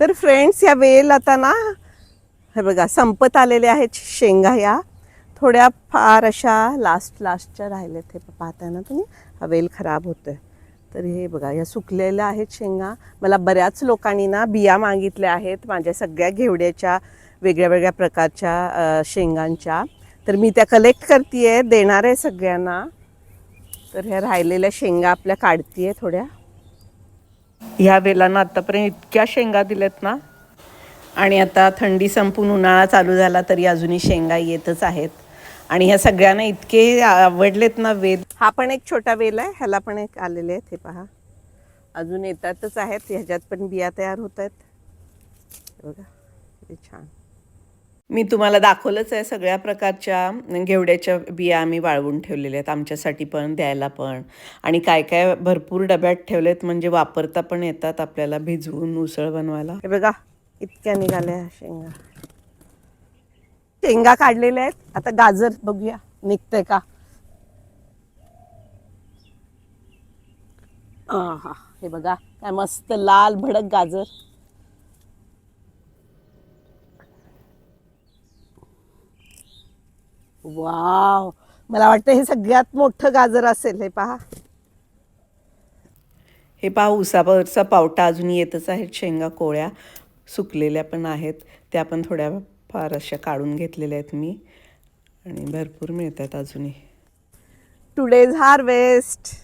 तर फ्रेंड्स, या वेल आता ना हे बघा संपत आलेल्या आहेत शेंगा. या थोड्या फार अशा लास्टच्या राहिल्यात. हे पाहताय ना तुम्ही, हा वेल खराब होतोय. तर हे बघा या सुकलेल्या आहेत शेंगा. मला बऱ्याच लोकांनी ना बिया मागितल्या आहेत माझ्या सगळ्या घेवड्याच्या वेगळ्या वेगळ्या प्रकारच्या शेंगांच्या. तर मी त्या कलेक्ट करते, देणार आहे सगळ्यांना. तर ह्या राहिलेल्या शेंगा आपल्या काढतीये थोड्या. ह्या वेलांना आत्तापर्यंत इतक्या शेंगा दिल्यात ना. आणि आता थंडी संपून उन्हाळा चालू झाला तरी अजूनही शेंगा येतच आहेत. आणि ह्या सगळ्यांना इतके आवडलेत ना वेल. हा पण एक छोटा वेल आहे, ह्याला पण एक आलेले आहेत. हे पहा, अजून येतातच आहेत. ह्याच्यात पण बिया तयार होत आहेत. बघा किती छान. मी तुम्हाला दाखवलंच आहे सगळ्या प्रकारच्या घेवड्याच्या बिया आम्ही वाळवून ठेवलेल्या आहेत, आमच्यासाठी पण द्यायला पण. आणि काय काय भरपूर डब्यात ठेवलेत, म्हणजे वापरता पण येतात आपल्याला भिजवून उसळ बनवायला. हे बघा इतक्या निघाल्या शेंगा. शेंगा काढलेल्या आहेत. आता गाजर बघूया निघतंय का. हा, हे बघा काय मस्त लाल भडक गाजर. वाव, मला वाटतं हे सगळ्यात मोठं गाजर असेल. हे पहा, हे पहा उसावरचा पावटा अजून येतच आहेत. शेंगा कोळ्या सुकलेल्या पण आहेत, त्या पण थोड्या फार अशा काढून घेतलेल्या आहेत मी. आणि भरपूर मिळतात अजूनही. Today's harvest.